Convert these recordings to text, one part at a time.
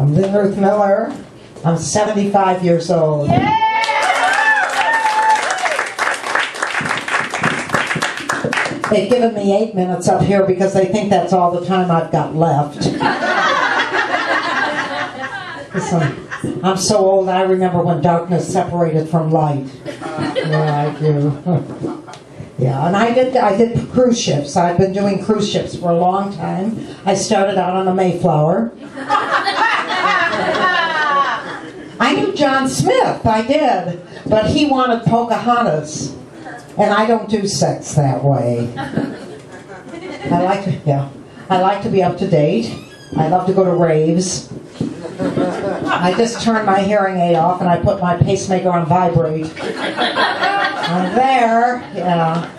I'm Lynn Ruth Miller. I'm 75 years old. Yeah! They've given me 8 minutes up here because they think that's all the time I've got left. Listen, I'm so old I remember when darkness separated from light. Yeah, I do. Yeah, and I did cruise ships. I've been doing cruise ships for a long time. I started out on the Mayflower. I knew John Smith, I did, but he wanted Pocahontas, and I don't do sex that way. I like to be up to date. I love to go to raves. I just turned my hearing aid off and I put my pacemaker on vibrate. I'm there, yeah.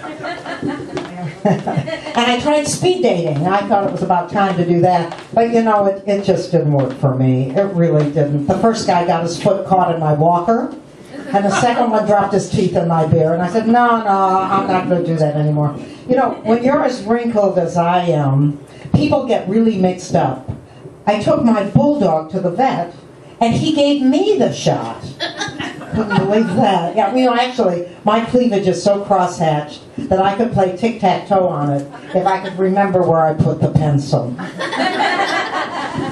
And I tried speed dating. I thought it was about time to do that. But you know, it just didn't work for me. It really didn't. The first guy got his foot caught in my walker. And the second one dropped his teeth in my beer. And I said, no, I'm not going to do that anymore. You know, when you're as wrinkled as I am, people get really mixed up. I took my bulldog to the vet, and he gave me the shot. Couldn't believe that. Yeah, you know, actually, my cleavage is so crosshatched that I could play tic-tac-toe on it if I could remember where I put the pencil. But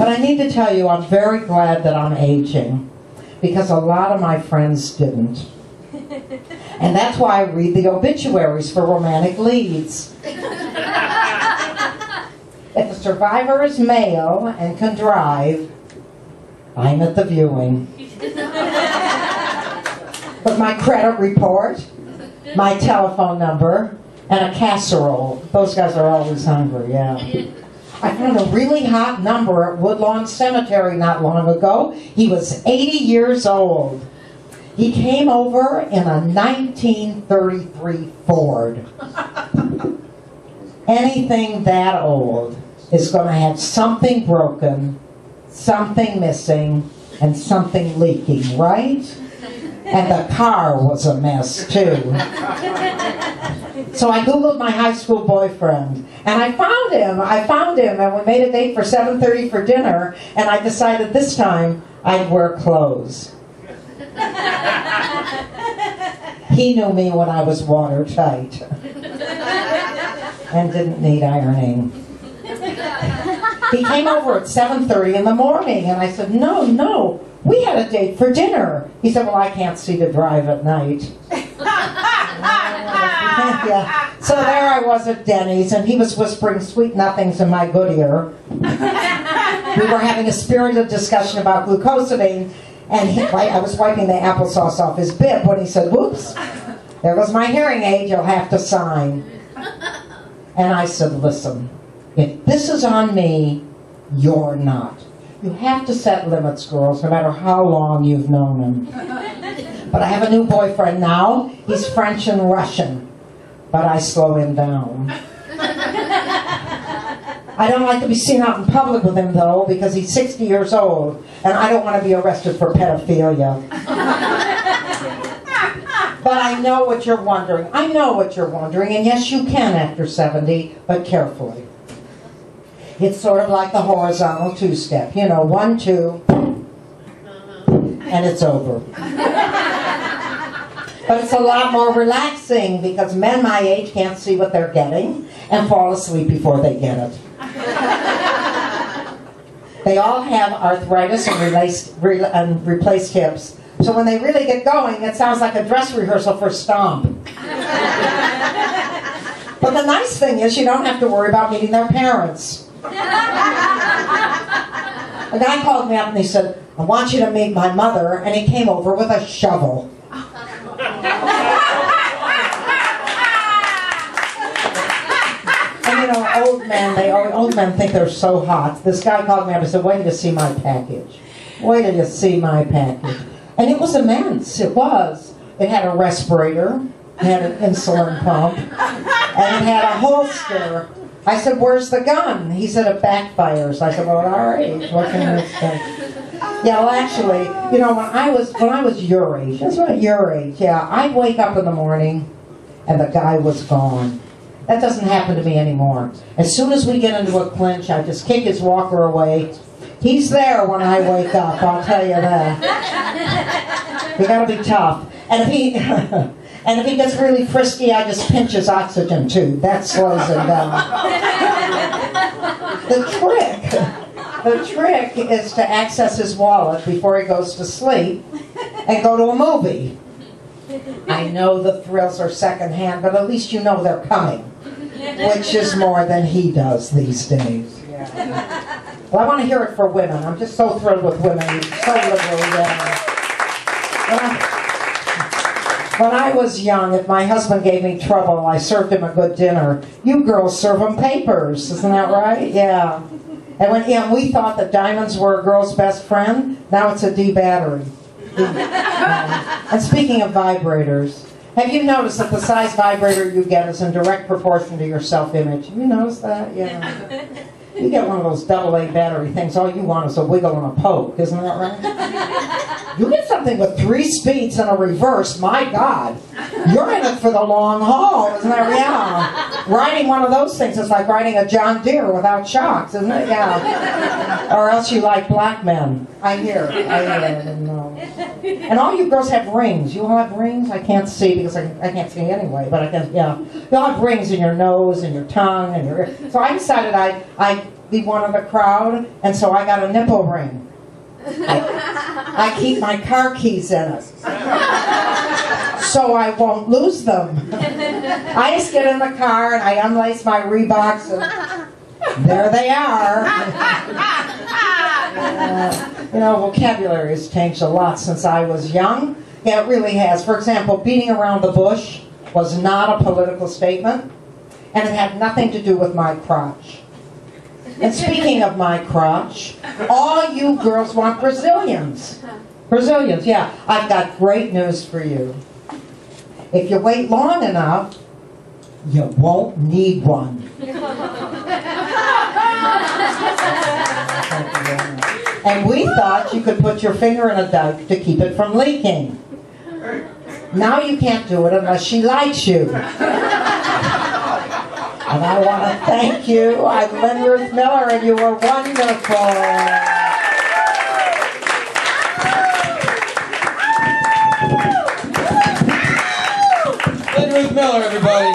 I need to tell you, I'm very glad that I'm aging, because a lot of my friends didn't. And that's why I read the obituaries for romantic leads. If a survivor is male and can drive, I'm at the viewing. With my credit report, my telephone number, and a casserole. Those guys are always hungry, yeah. I found a really hot number at Woodlawn Cemetery not long ago. He was 80 years old. He came over in a 1933 Ford. Anything that old is going to have something broken, something missing, and something leaking, right? And the car was a mess, too. So I Googled my high school boyfriend, and I found him, and we made a date for 7:30 for dinner, and I decided this time I'd wear clothes. He knew me when I was watertight and didn't need ironing. He came over at 7:30 in the morning, and I said, no, we had a date for dinner. He said, well, I can't see to drive at night. Yeah. So there I was at Denny's, and he was whispering sweet nothings in my good ear. We were having a spirited discussion about glucosamine, and I was wiping the applesauce off his bib when he said, whoops, there goes my hearing aid, you'll have to sign. And I said, listen, if this is on me, you're not. You have to set limits, girls, no matter how long you've known him. But I have a new boyfriend now. He's French and Russian. But I slow him down. I don't like to be seen out in public with him, though, because he's 60 years old, and I don't want to be arrested for pedophilia. But I know what you're wondering. I know what you're wondering, and yes, you can after 70, but carefully. It's sort of like the horizontal two-step. You know, 1, 2, and it's over. But it's a lot more relaxing because men my age can't see what they're getting and fall asleep before they get it. They all have arthritis and replaced hips. So when they really get going, it sounds like a dress rehearsal for Stomp. But the nice thing is you don't have to worry about meeting their parents. A guy called me up and he said, I want you to meet my mother, and he came over with a shovel. And you know, old men think they're so hot. This guy called me up and said, wait till you see my package. Wait till you see my package. And it was immense, it was. It had a respirator, it had an insulin pump, and it had a holster. I said, where's the gun? He said, it backfires. I said, well, at our age, what can you expect? Yeah, well, actually, you know, when I was your age, that's what your age, yeah, I'd wake up in the morning, and the guy was gone. That doesn't happen to me anymore. As soon as we get into a clinch, I just kick his walker away, He's there when I wake up, I'll tell you that. You gotta be tough. And if he and if he gets really frisky, I just pinch his oxygen tube. That slows him down. The trick is to access his wallet before he goes to sleep and go to a movie. I know the thrills are secondhand, but at least you know they're coming, which is more than he does these days. Yeah. Well, I want to hear it for women. I'm just so thrilled with women. So liberal. Yeah. When I was young, if my husband gave me trouble, I served him a good dinner. You girls serve him papers, isn't that right? Yeah. And when we thought that diamonds were a girl's best friend, now it's a D battery. And speaking of vibrators, have you noticed that the size vibrator you get is in direct proportion to your self-image? Have you noticed that? Yeah. You get one of those AA battery things, all you want is a wiggle and a poke, isn't that right? You get something with 3 speeds and a reverse, my God. You're in it for the long haul, isn't that right? Yeah. Riding one of those things is like riding a John Deere without shocks, isn't it? Yeah. Or else you like black men. I hear. And all you girls have rings. You all have rings? I can't see because I can't see anyway, but I can, yeah. You all have rings in your nose and your tongue and your... So I decided I'd be one of the crowd, and so I got a nipple ring. I keep my car keys in it, so I won't lose them. I just get in the car and I unlace my Reeboks, and there they are. Vocabulary has changed a lot since I was young. Yeah, it really has. For example, beating around the bush was not a political statement, and it had nothing to do with my crotch. And speaking of my crotch, all you girls want Brazilians. Brazilians, yeah. I've got great news for you. If you wait long enough, you won't need one. And we thought you could put your finger in a dike to keep it from leaking. Now you can't do it unless she likes you. And I want to thank you. I'm Lynn Ruth Miller, and you were wonderful. Lynn Ruth Miller, everybody.